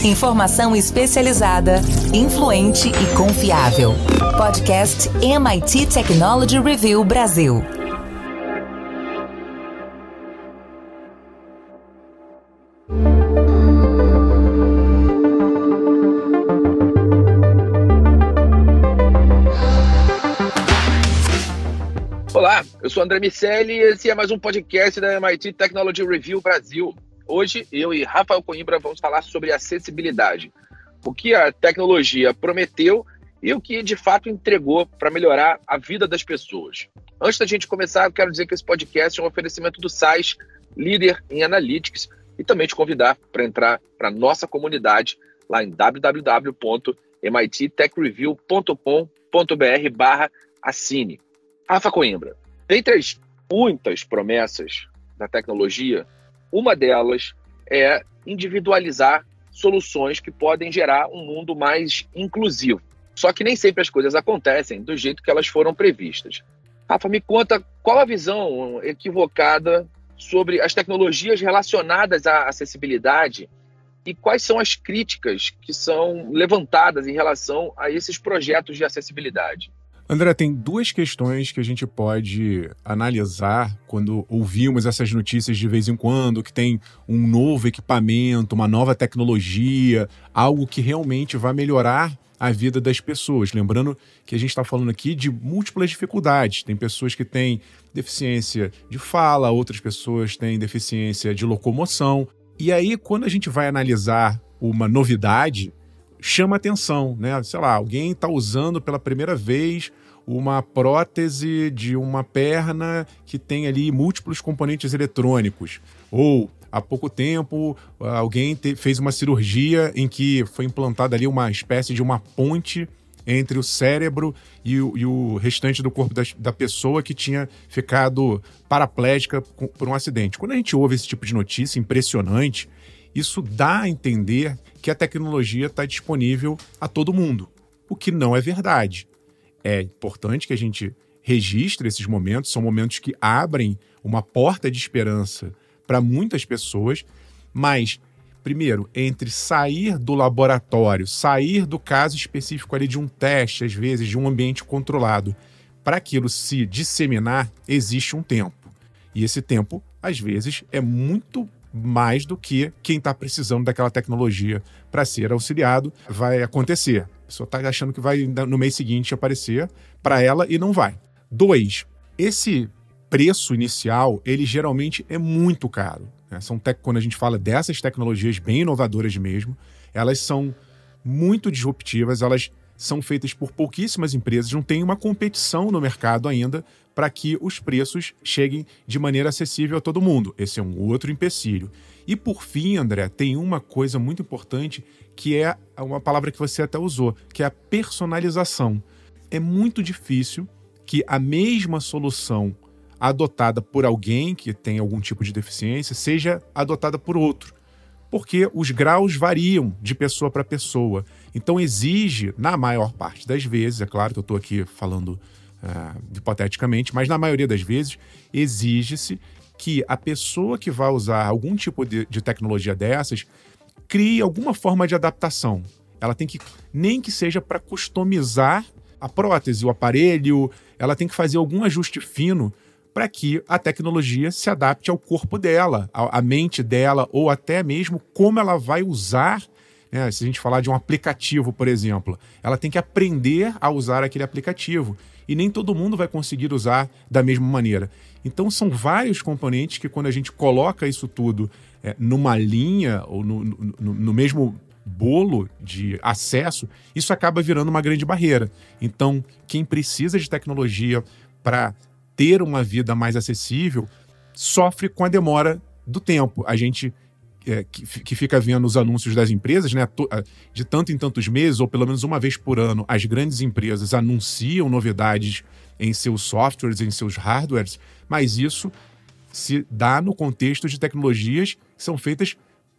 Informação especializada, influente e confiável. Podcast MIT Technology Review Brasil. Olá, eu sou André Miceli e esse é mais um podcast da MIT Technology Review Brasil. Hoje, eu e Rafael Coimbra vamos falar sobre acessibilidade. O que a tecnologia prometeu e o que, de fato, entregou para melhorar a vida das pessoas. Antes da gente começar, eu quero dizer que esse podcast é um oferecimento do SAIS, líder em Analytics, e também te convidar para entrar para a nossa comunidade lá em www.mittechreview.com.br/assine. Rafa Coimbra, dentre as muitas promessas da tecnologia, uma delas é individualizar soluções que podem gerar um mundo mais inclusivo. Só que nem sempre as coisas acontecem do jeito que elas foram previstas. Rafa, me conta qual a visão equivocada sobre as tecnologias relacionadas à acessibilidade e quais são as críticas que são levantadas em relação a esses projetos de acessibilidade. André, tem duas questões que a gente pode analisar quando ouvimos essas notícias de vez em quando, que tem um novo equipamento, uma nova tecnologia, algo que realmente vai melhorar a vida das pessoas. Lembrando que a gente está falando aqui de múltiplas dificuldades. Tem pessoas que têm deficiência de fala, outras pessoas têm deficiência de locomoção. E aí, quando a gente vai analisar uma novidade, chama atenção, né? Sei lá, alguém está usando pela primeira vez uma prótese de uma perna que tem ali múltiplos componentes eletrônicos. Ou, há pouco tempo, alguém fez uma cirurgia em que foi implantada ali uma espécie de uma ponte entre o cérebro e o restante do corpo da pessoa que tinha ficado paraplégica por um acidente. Quando a gente ouve esse tipo de notícia impressionante, isso dá a entender que a tecnologia está disponível a todo mundo, o que não é verdade. É importante que a gente registre esses momentos, são momentos que abrem uma porta de esperança para muitas pessoas, mas, primeiro, entre sair do laboratório, sair do caso específico ali de um teste, às vezes, de um ambiente controlado, para aquilo se disseminar, existe um tempo. E esse tempo, às vezes, é muito mais do que quem está precisando daquela tecnologia para ser auxiliado vai acontecer. A pessoa está achando que vai no mês seguinte aparecer para ela e não vai. 2, esse preço inicial, ele geralmente é muito caro, né? Quando a gente fala dessas tecnologias bem inovadoras mesmo, elas são muito disruptivas, elas são feitas por pouquíssimas empresas, não tem uma competição no mercado ainda para que os preços cheguem de maneira acessível a todo mundo. Esse é um outro empecilho. E por fim, André, tem uma coisa muito importante que é uma palavra que você até usou, que é a personalização. É muito difícil que a mesma solução adotada por alguém que tem algum tipo de deficiência seja adotada por outro, porque os graus variam de pessoa para pessoa. Então exige, na maior parte das vezes, é claro que eu estou aqui falando hipoteticamente, mas na maioria das vezes exige-se que a pessoa que vai usar algum tipo de tecnologia dessas crie alguma forma de adaptação. Ela tem que, nem que seja para customizar a prótese, o aparelho, ela tem que fazer algum ajuste fino para que a tecnologia se adapte ao corpo dela, à mente dela, ou até mesmo como ela vai usar, né? Se a gente falar de um aplicativo, por exemplo, ela tem que aprender a usar aquele aplicativo. E nem todo mundo vai conseguir usar da mesma maneira. Então, são vários componentes que, quando a gente coloca isso tudo numa linha ou no mesmo bolo de acesso, isso acaba virando uma grande barreira. Então, quem precisa de tecnologia para ter uma vida mais acessível sofre com a demora do tempo. A gente que fica vendo os anúncios das empresas, né, de tanto em tantos meses, ou pelo menos uma vez por ano, as grandes empresas anunciam novidades em seus softwares, em seus hardwares, mas isso se dá no contexto de tecnologias que são feitas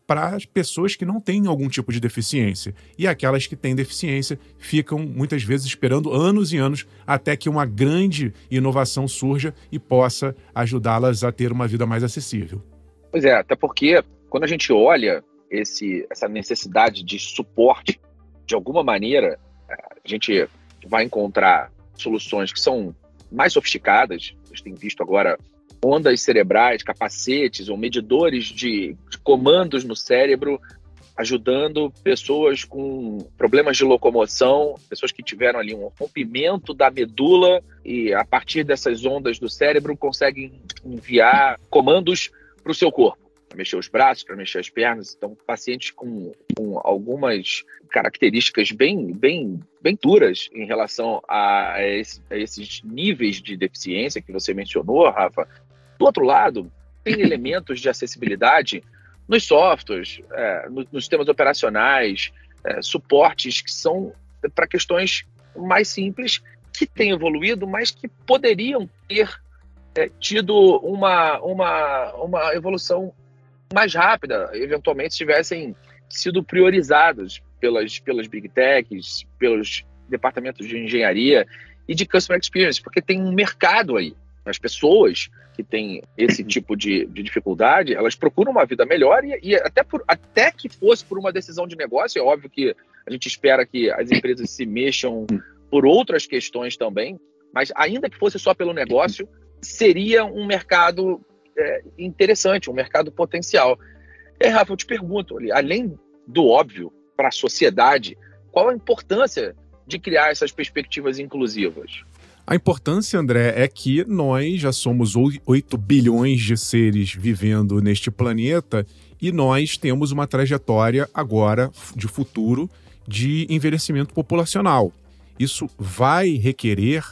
para as pessoas que não têm algum tipo de deficiência. E aquelas que têm deficiência ficam, muitas vezes, esperando anos e anos até que uma grande inovação surja e possa ajudá-las a ter uma vida mais acessível. Pois é, até porque quando a gente olha essa necessidade de suporte, de alguma maneira, a gente vai encontrar soluções que são mais sofisticadas. A gente tem visto agora ondas cerebrais, capacetes ou medidores de comandos no cérebro, ajudando pessoas com problemas de locomoção, pessoas que tiveram ali um rompimento da medula e, a partir dessas ondas do cérebro, conseguem enviar comandos para o seu corpo, para mexer os braços, para mexer as pernas. Então, pacientes com algumas características bem duras em relação a esses níveis de deficiência que você mencionou, Rafa. Do outro lado, tem elementos de acessibilidade nos softwares, nos sistemas operacionais, suportes que são para questões mais simples, que têm evoluído, mas que poderiam ter tido uma evolução mais rápida, eventualmente tivessem sido priorizados pelas Big Techs, pelos departamentos de engenharia e de Customer Experience, porque tem um mercado aí. As pessoas que têm esse tipo de dificuldade, elas procuram uma vida melhor e até que fosse por uma decisão de negócio. É óbvio que a gente espera que as empresas se mexam por outras questões também, mas ainda que fosse só pelo negócio, seria um mercado interessante, um mercado potencial. Rafa, eu te pergunto, além do óbvio para a sociedade, qual a importância de criar essas perspectivas inclusivas? A importância, André, é que nós já somos 8 bilhões de seres vivendo neste planeta e nós temos uma trajetória agora de futuro de envelhecimento populacional. Isso vai requerer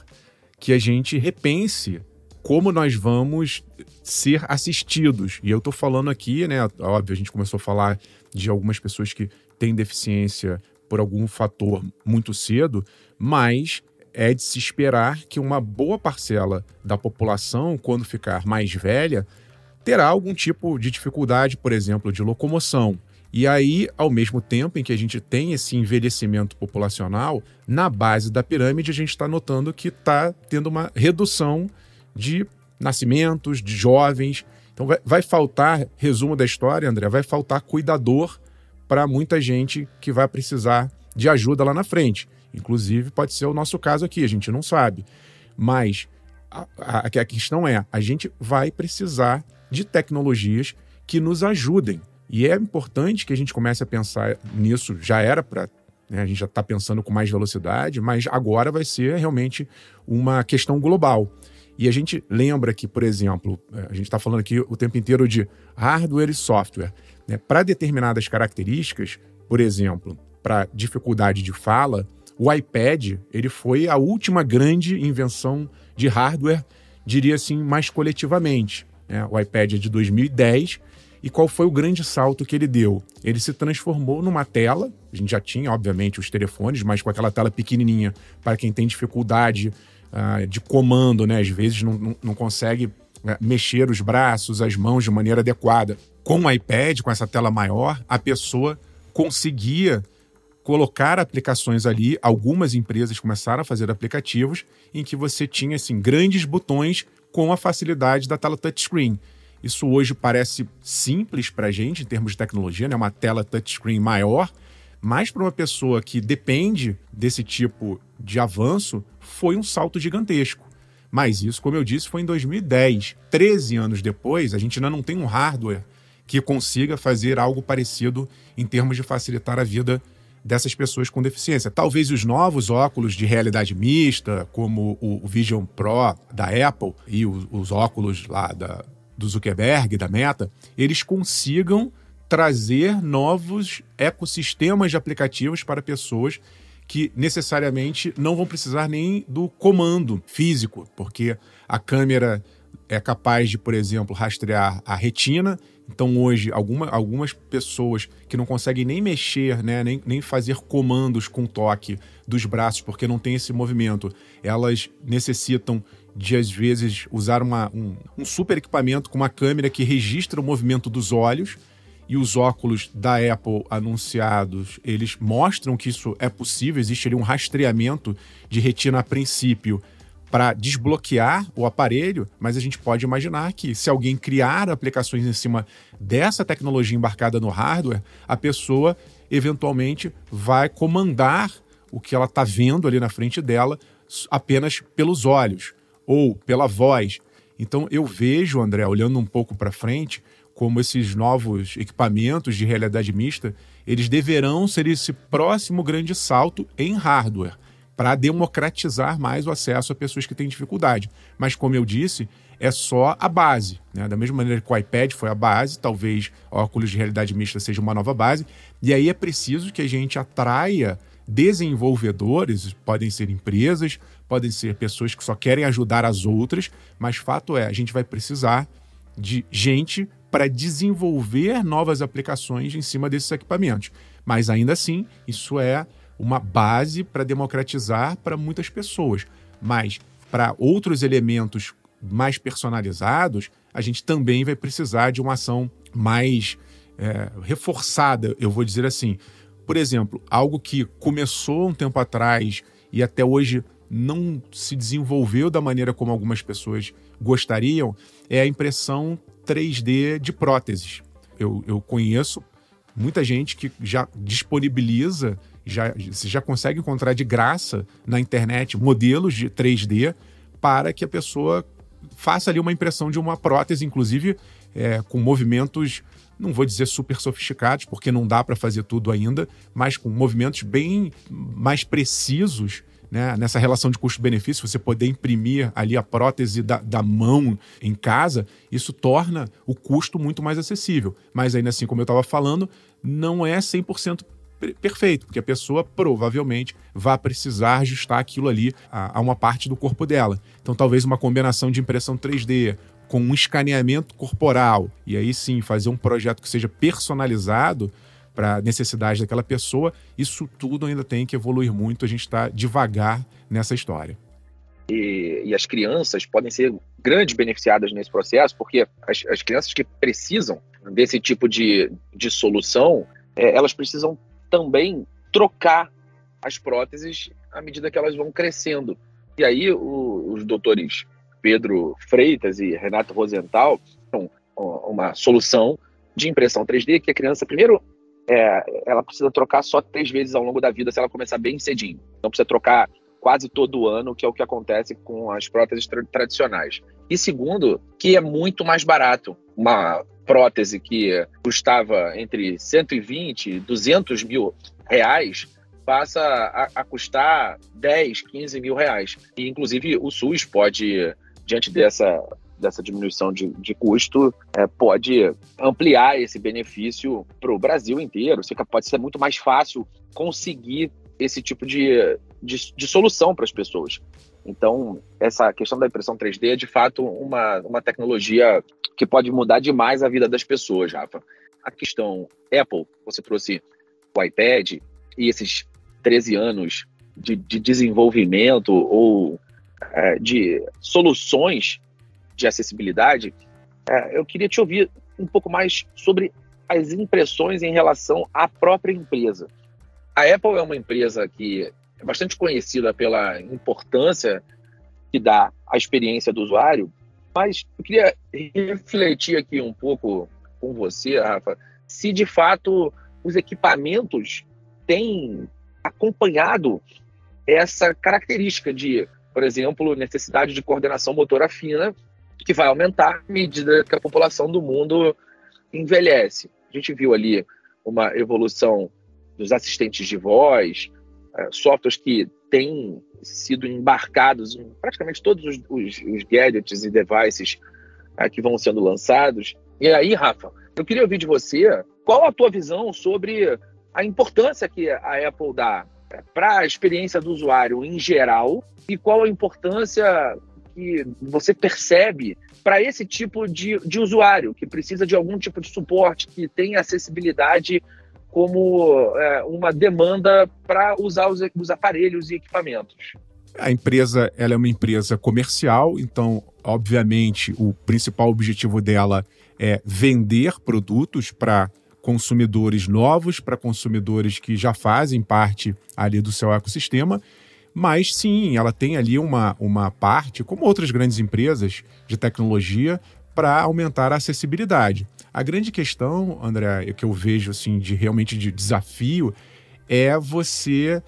que a gente repense como nós vamos ser assistidos. E eu estou falando aqui, né, óbvio, a gente começou a falar de algumas pessoas que têm deficiência por algum fator muito cedo, mas é de se esperar que uma boa parcela da população, quando ficar mais velha, terá algum tipo de dificuldade, por exemplo, de locomoção. E aí, ao mesmo tempo em que a gente tem esse envelhecimento populacional, na base da pirâmide a gente está notando que está tendo uma redução de nascimentos, de jovens. Então vai faltar, resumo da história, André, vai faltar cuidador para muita gente que vai precisar de ajuda lá na frente. Inclusive, pode ser o nosso caso aqui, a gente não sabe. Mas a questão é, a gente vai precisar de tecnologias que nos ajudem. E é importante que a gente comece a pensar nisso, já era para... a gente já está pensando com mais velocidade, mas agora vai ser realmente uma questão global. E a gente lembra que, por exemplo, a gente está falando aqui o tempo inteiro de hardware e software. Né? Para determinadas características, por exemplo, para dificuldade de fala, o iPad ele foi a última grande invenção de hardware, diria assim, mais coletivamente. Né? O iPad é de 2010, e qual foi o grande salto que ele deu? Ele se transformou numa tela, a gente já tinha, obviamente, os telefones, mas com aquela tela pequenininha, para quem tem dificuldade de comando, né? Às vezes não consegue mexer os braços, as mãos de maneira adequada. Com o iPad, com essa tela maior, a pessoa conseguia colocar aplicações ali. Algumas empresas começaram a fazer aplicativos em que você tinha assim, grandes botões com a facilidade da tela touchscreen. Isso hoje parece simples para a gente em termos de tecnologia, né? Uma tela touchscreen maior, mas para uma pessoa que depende desse tipo de avanço, foi um salto gigantesco. Mas isso, como eu disse, foi em 2010. 13 anos depois, a gente ainda não tem um hardware que consiga fazer algo parecido em termos de facilitar a vida dessas pessoas com deficiência. Talvez os novos óculos de realidade mista, como o Vision Pro da Apple e os óculos lá do Zuckerberg, da Meta, eles consigam trazer novos ecossistemas de aplicativos para pessoas que necessariamente não vão precisar nem do comando físico, porque a câmera é capaz de, por exemplo, rastrear a retina. Então, hoje, algumas pessoas que não conseguem nem mexer, né, nem fazer comandos com toque dos braços, porque não tem esse movimento, elas necessitam de, às vezes, usar um super equipamento com uma câmera que registra o movimento dos olhos. E os óculos da Apple anunciados, eles mostram que isso é possível. Existe ali um rastreamento de retina a princípio para desbloquear o aparelho, mas a gente pode imaginar que se alguém criar aplicações em cima dessa tecnologia embarcada no hardware, a pessoa eventualmente vai comandar o que ela está vendo ali na frente dela apenas pelos olhos ou pela voz. Então eu vejo, André, olhando um pouco para frente, como esses novos equipamentos de realidade mista, eles deverão ser esse próximo grande salto em hardware, para democratizar mais o acesso a pessoas que têm dificuldade. Mas, como eu disse, é só a base, né? Da mesma maneira que o iPad foi a base, talvez o óculos de realidade mista seja uma nova base, e aí é preciso que a gente atraia desenvolvedores, podem ser empresas, podem ser pessoas que só querem ajudar as outras, mas fato é, a gente vai precisar de gente para desenvolver novas aplicações em cima desses equipamentos. Mas ainda assim, isso é uma base para democratizar para muitas pessoas. Mas para outros elementos mais personalizados, a gente também vai precisar de uma ação mais reforçada, eu vou dizer assim. Por exemplo, algo que começou um tempo atrás e até hoje não se desenvolveu da maneira como algumas pessoas gostariam, é a impressão 3D de próteses. Eu conheço muita gente que já disponibiliza, você já consegue encontrar de graça na internet modelos de 3D para que a pessoa faça ali uma impressão de uma prótese, inclusive com movimentos, não vou dizer super sofisticados, porque não dá para fazer tudo ainda, mas com movimentos bem mais precisos, né? Nessa relação de custo-benefício, você poder imprimir ali a prótese da mão em casa, isso torna o custo muito mais acessível. Mas ainda assim, como eu estava falando, não é 100% perfeito, porque a pessoa provavelmente vai precisar ajustar aquilo ali a uma parte do corpo dela. Então, talvez uma combinação de impressão 3D com um escaneamento corporal, e aí sim fazer um projeto que seja personalizado para a necessidade daquela pessoa, isso tudo ainda tem que evoluir muito, a gente está devagar nessa história. E as crianças podem ser grandes beneficiadas nesse processo, porque as crianças que precisam desse tipo de solução, elas precisam também trocar as próteses à medida que elas vão crescendo. E aí os doutores Pedro Freitas e Renato Rosenthal são uma solução de impressão 3D que a criança, primeiro, ela precisa trocar só 3 vezes ao longo da vida se ela começar bem cedinho. Então precisa trocar quase todo ano, que é o que acontece com as próteses tradicionais. E segundo, que é muito mais barato. Uma prótese que custava entre 120 e 200 mil reais passa a custar 10, 15 mil reais. E inclusive o SUS pode, diante dessa diminuição de custo, pode ampliar esse benefício para o Brasil inteiro. Pode ser muito mais fácil conseguir esse tipo de solução para as pessoas. Então, essa questão da impressão 3D é, de fato, uma tecnologia que pode mudar demais a vida das pessoas, Rafa. A questão Apple, você trouxe o iPad e esses 13 anos de desenvolvimento ou de soluções de acessibilidade, eu queria te ouvir um pouco mais sobre as impressões em relação à própria empresa. A Apple é uma empresa que é bastante conhecida pela importância que dá à experiência do usuário, mas eu queria refletir aqui um pouco com você, Rafa, se de fato os equipamentos têm acompanhado essa característica de, por exemplo, necessidade de coordenação motora fina, que vai aumentar à medida que a população do mundo envelhece. A gente viu ali uma evolução dos assistentes de voz, softwares que têm sido embarcados em praticamente todos os gadgets e devices que vão sendo lançados. E aí, Rafa, eu queria ouvir de você qual a tua visão sobre a importância que a Apple dá para a experiência do usuário em geral e qual a importância que você percebe para esse tipo de usuário que precisa de algum tipo de suporte, que tem acessibilidade como uma demanda para usar os aparelhos e equipamentos. A empresa, ela é uma empresa comercial, então, obviamente, o principal objetivo dela é vender produtos para consumidores novos, para consumidores que já fazem parte ali do seu ecossistema, Mas sim, ela tem ali uma parte, como outras grandes empresas de tecnologia, para aumentar a acessibilidade. A grande questão, André, que eu vejo assim, realmente de desafio, é você,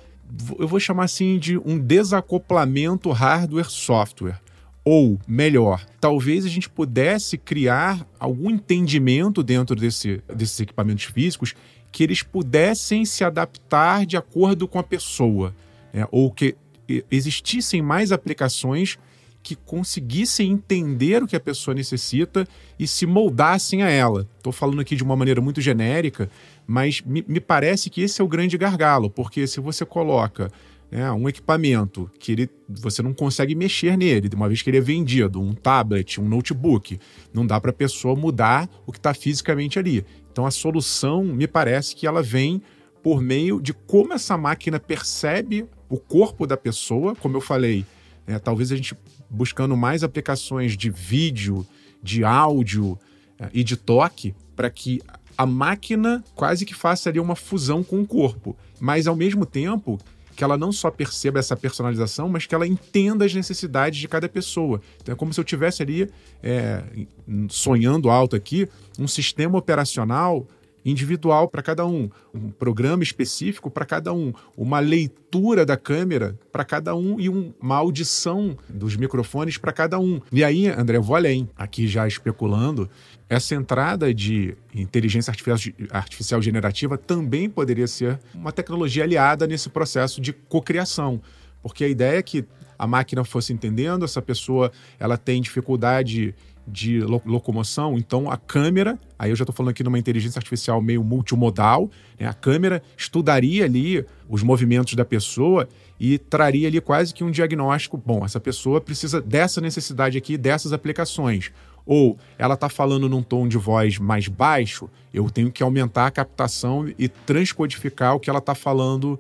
eu vou chamar assim de um desacoplamento hardware-software. Ou, melhor, talvez a gente pudesse criar algum entendimento dentro desses equipamentos físicos que eles pudessem se adaptar de acordo com a pessoa, né? Ou que existissem mais aplicações que conseguissem entender o que a pessoa necessita e se moldassem a ela. Estou falando aqui de uma maneira muito genérica, mas me parece que esse é o grande gargalo, porque se você coloca um equipamento que você não consegue mexer nele, de uma vez que ele é vendido, um tablet, um notebook, não dá para a pessoa mudar o que está fisicamente ali. Então a solução, me parece que ela vem por meio de como essa máquina percebe o corpo da pessoa, como eu falei, talvez a gente buscando mais aplicações de vídeo, de áudio e de toque, para que a máquina quase que faça ali uma fusão com o corpo, mas ao mesmo tempo que ela não só perceba essa personalização, mas que ela entenda as necessidades de cada pessoa. Então é como se eu tivesse ali, sonhando alto aqui, um sistema operacional individual para cada um programa específico para cada um, uma leitura da câmera para cada um e uma audição dos microfones para cada um. E aí, André, eu vou além, aqui já especulando, essa entrada de inteligência artificial generativa também poderia ser uma tecnologia aliada nesse processo de cocriação, porque a ideia é que a máquina fosse entendendo, essa pessoa ela tem dificuldade de locomoção, então a câmera, aí eu já estou falando aqui de uma inteligência artificial meio multimodal, né? A câmera estudaria ali os movimentos da pessoa e traria ali quase que um diagnóstico, bom, essa pessoa precisa dessa necessidade aqui, dessas aplicações, ou ela está falando num tom de voz mais baixo, eu tenho que aumentar a captação e transcodificar o que ela está falando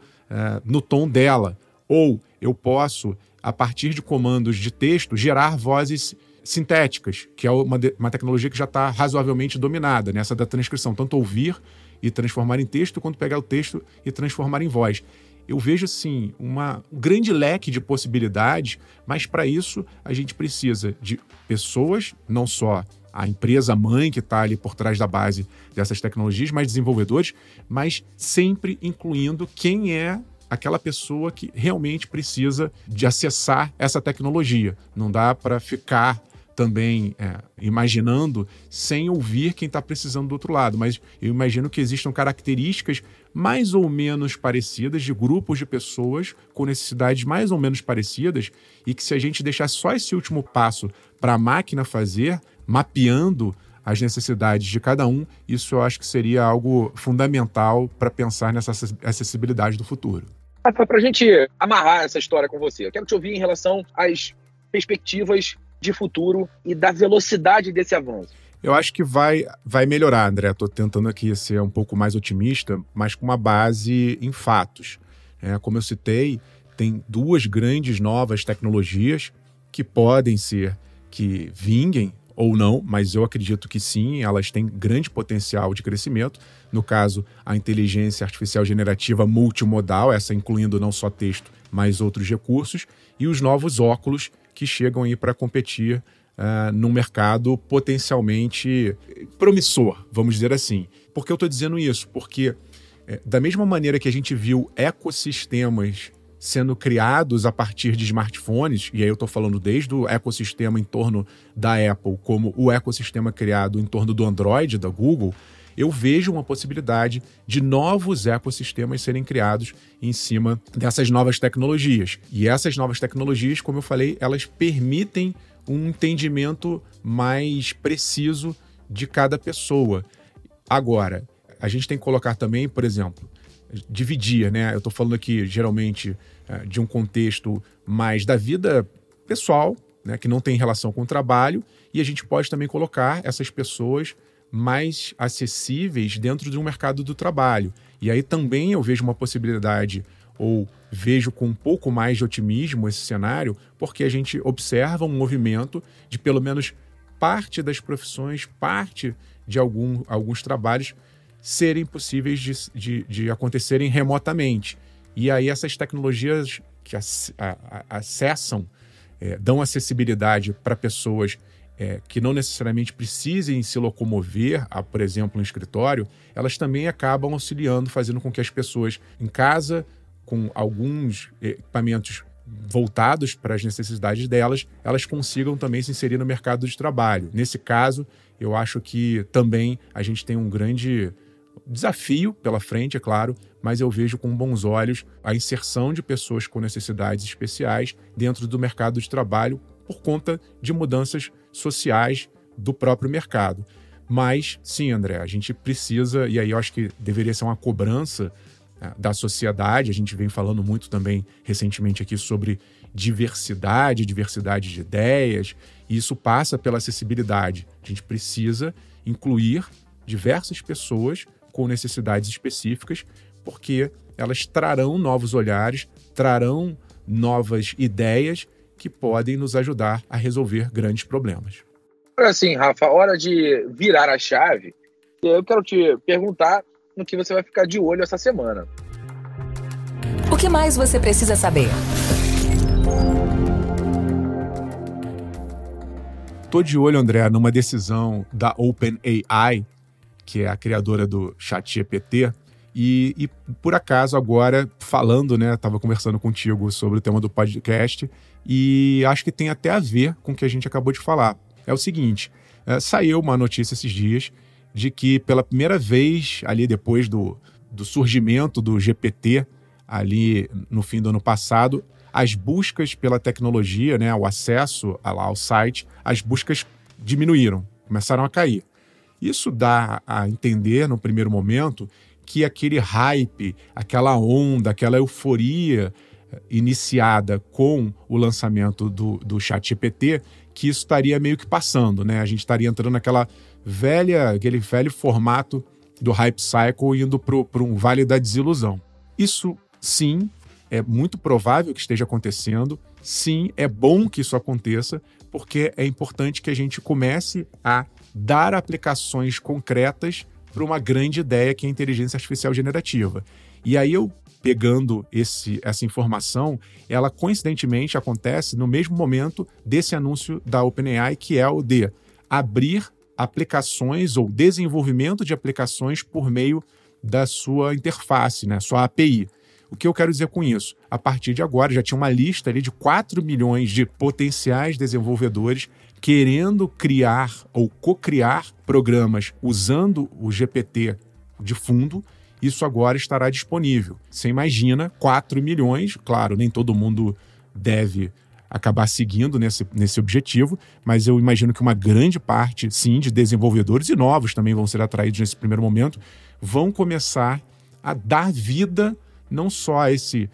no tom dela, ou eu posso, a partir de comandos de texto, gerar vozes sintéticas, que é uma tecnologia que já está razoavelmente dominada, nessa da transcrição, tanto ouvir e transformar em texto, quanto pegar o texto e transformar em voz. Eu vejo, assim, um grande leque de possibilidades, mas para isso a gente precisa de pessoas, não só a empresa mãe que está ali por trás da base dessas tecnologias, mas desenvolvedores, mas sempre incluindo quem é aquela pessoa que realmente precisa de acessar essa tecnologia. Não dá para ficar também imaginando sem ouvir quem está precisando do outro lado, mas eu imagino que existam características mais ou menos parecidas de grupos de pessoas com necessidades mais ou menos parecidas e que se a gente deixar só esse último passo para a máquina fazer, mapeando as necessidades de cada um, isso eu acho que seria algo fundamental para pensar nessa acessibilidade do futuro. Para a gente amarrar essa história com você, eu quero te ouvir em relação às perspectivas de futuro e da velocidade desse avanço. Eu acho que vai melhorar, André. Estou tentando aqui ser um pouco mais otimista, mas com uma base em fatos. Como eu citei, tem duas grandes novas tecnologias que podem ser que vinguem ou não, mas eu acredito que sim, elas têm grande potencial de crescimento. No caso, a inteligência artificial generativa multimodal, essa incluindo não só texto, mas outros recursos, e os novos óculos que chegam aí para competir num mercado potencialmente promissor, vamos dizer assim. Por que eu estou dizendo isso? Porque da mesma maneira que a gente viu ecossistemas sendo criados a partir de smartphones, e aí eu estou falando desde o ecossistema em torno da Apple, como o ecossistema criado em torno do Android, da Google, eu vejo uma possibilidade de novos ecossistemas serem criados em cima dessas novas tecnologias. E essas novas tecnologias, como eu falei, elas permitem um entendimento mais preciso de cada pessoa. Agora, a gente tem que colocar também, por exemplo, dividir, né? Eu estou falando aqui, geralmente, de um contexto mais da vida pessoal, né? Que não tem relação com o trabalho, e a gente pode também colocar essas pessoas mais acessíveis dentro de um mercado do trabalho. E aí também eu vejo uma possibilidade, ou vejo com um pouco mais de otimismo esse cenário, porque a gente observa um movimento de pelo menos parte das profissões, parte de alguns trabalhos serem possíveis de acontecerem remotamente. E aí essas tecnologias que acessam, dão acessibilidade para pessoas que não necessariamente precisem se locomover a, por exemplo, um escritório, elas também acabam auxiliando, fazendo com que as pessoas em casa, com alguns equipamentos voltados para as necessidades delas, elas consigam também se inserir no mercado de trabalho. Nesse caso, eu acho que também a gente tem um grande desafio pela frente, é claro, mas eu vejo com bons olhos a inserção de pessoas com necessidades especiais dentro do mercado de trabalho por conta de mudanças sociais do próprio mercado. Mas, sim, André, a gente precisa, e aí eu acho que deveria ser uma cobrança da sociedade. A gente vem falando muito também recentemente aqui sobre diversidade de ideias, e isso passa pela acessibilidade. A gente precisa incluir diversas pessoas com necessidades específicas, porque elas trarão novos olhares, trarão novas ideias que podem nos ajudar a resolver grandes problemas. Agora assim, Rafa, hora de virar a chave. Eu quero te perguntar no que você vai ficar de olho essa semana. O que mais você precisa saber? Estou de olho, André, numa decisão da OpenAI, que é a criadora do ChatGPT, e por acaso agora, falando, né, estava conversando contigo sobre o tema do podcast, e acho que tem até a ver com o que a gente acabou de falar. É o seguinte, saiu uma notícia esses dias de que pela primeira vez, ali depois do surgimento do GPT, ali no fim do ano passado, as buscas pela tecnologia, né, o acesso ao site, as buscas diminuíram, começaram a cair. Isso dá a entender, no primeiro momento, que aquele hype, aquela onda, aquela euforia iniciada com o lançamento do ChatGPT, que isso estaria meio que passando, né? A gente estaria entrando naquele velho formato do hype cycle, indo para um vale da desilusão. Isso, sim, é muito provável que esteja acontecendo. Sim, é bom que isso aconteça, porque é importante que a gente comece a dar aplicações concretas para uma grande ideia que é a inteligência artificial generativa. E aí eu, pegando essa informação, ela coincidentemente acontece no mesmo momento desse anúncio da OpenAI, que é o de abrir aplicações ou desenvolvimento de aplicações por meio da sua interface, né, sua API. O que eu quero dizer com isso? A partir de agora, já tinha uma lista ali de 4 milhões de potenciais desenvolvedores querendo criar ou co-criar programas usando o GPT de fundo. Isso agora estará disponível. Você imagina, 4 milhões, claro, nem todo mundo deve acabar seguindo nesse objetivo, mas eu imagino que uma grande parte, sim, de desenvolvedores e novos também vão ser atraídos nesse primeiro momento, vão começar a dar vida não só a esse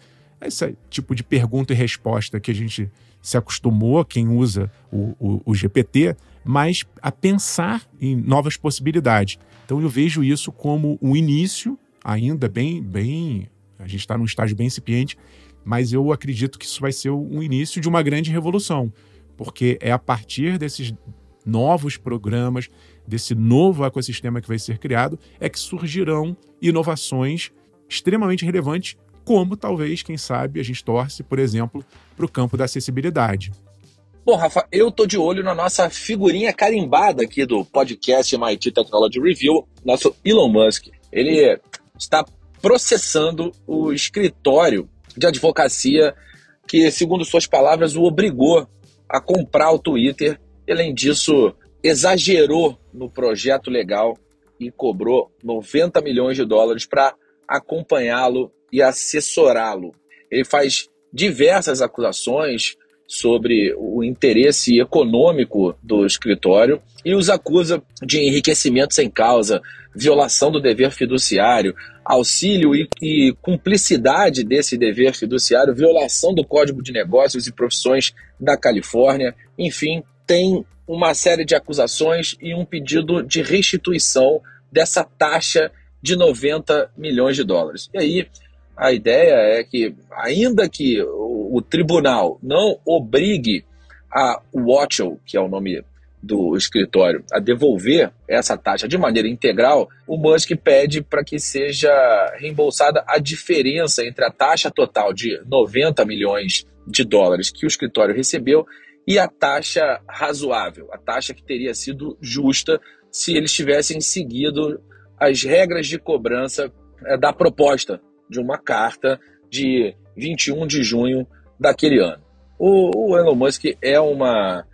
tipo de pergunta e resposta que a gente se acostumou, quem usa o GPT, mas a pensar em novas possibilidades. Então eu vejo isso como um início, ainda bem, a gente está num estágio bem incipiente, mas eu acredito que isso vai ser um início de uma grande revolução, porque é a partir desses novos programas, desse novo ecossistema que vai ser criado, é que surgirão inovações extremamente relevantes, como talvez, quem sabe, a gente torce, por exemplo, para o campo da acessibilidade. Bom, Rafa, eu tô de olho na nossa figurinha carimbada aqui do podcast MIT Technology Review, nosso Elon Musk. Ele está processando o escritório de advocacia que, segundo suas palavras, o obrigou a comprar o Twitter. Além disso, exagerou no projeto legal e cobrou $90 milhões para acompanhá-lo e assessorá-lo. Ele faz diversas acusações sobre o interesse econômico do escritório e os acusa de enriquecimento sem causa, violação do dever fiduciário, auxílio e cumplicidade desse dever fiduciário, violação do Código de Negócios e Profissões da Califórnia. Enfim, tem uma série de acusações e um pedido de restituição dessa taxa de $90 milhões. E aí, a ideia é que, ainda que o tribunal não obrigue a Watchell, que é o nome do escritório a devolver essa taxa de maneira integral, o Musk pede para que seja reembolsada a diferença entre a taxa total de 90 milhões de dólares que o escritório recebeu e a taxa razoável, a taxa que teria sido justa se eles tivessem seguido as regras de cobrança da proposta de uma carta de 21 de junho daquele ano. O Elon Musk é uma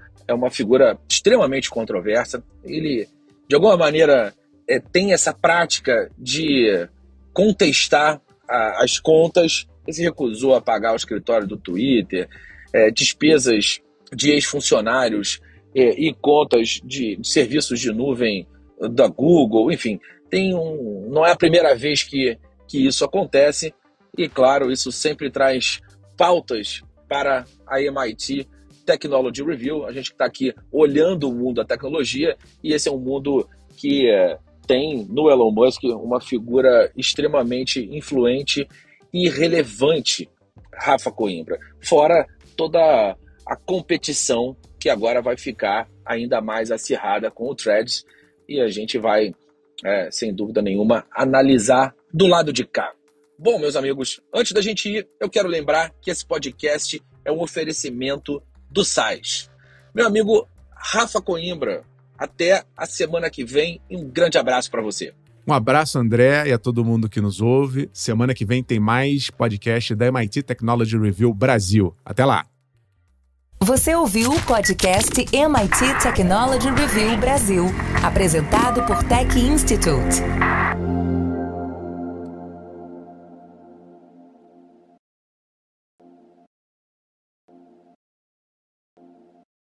figura extremamente controversa. Ele, de alguma maneira, tem essa prática de contestar as contas. Ele se recusou a pagar o escritório do Twitter, despesas de ex-funcionários e contas de serviços de nuvem da Google. Enfim, não é a primeira vez que isso acontece. E, claro, isso sempre traz pautas para a MIT Technology Review. A gente está aqui olhando o mundo da tecnologia e esse é um mundo que tem no Elon Musk uma figura extremamente influente e relevante, Rafa Coimbra. Fora toda a competição que agora vai ficar ainda mais acirrada com o Threads e a gente vai, sem dúvida nenhuma, analisar do lado de cá. Bom, meus amigos, antes da gente ir, eu quero lembrar que esse podcast é um oferecimento do SAIS. Meu amigo Rafa Coimbra, até a semana que vem e um grande abraço para você. Um abraço, André, e a todo mundo que nos ouve. Semana que vem tem mais podcast da MIT Technology Review Brasil. Até lá! Você ouviu o podcast MIT Technology Review Brasil, apresentado por Tech Institute.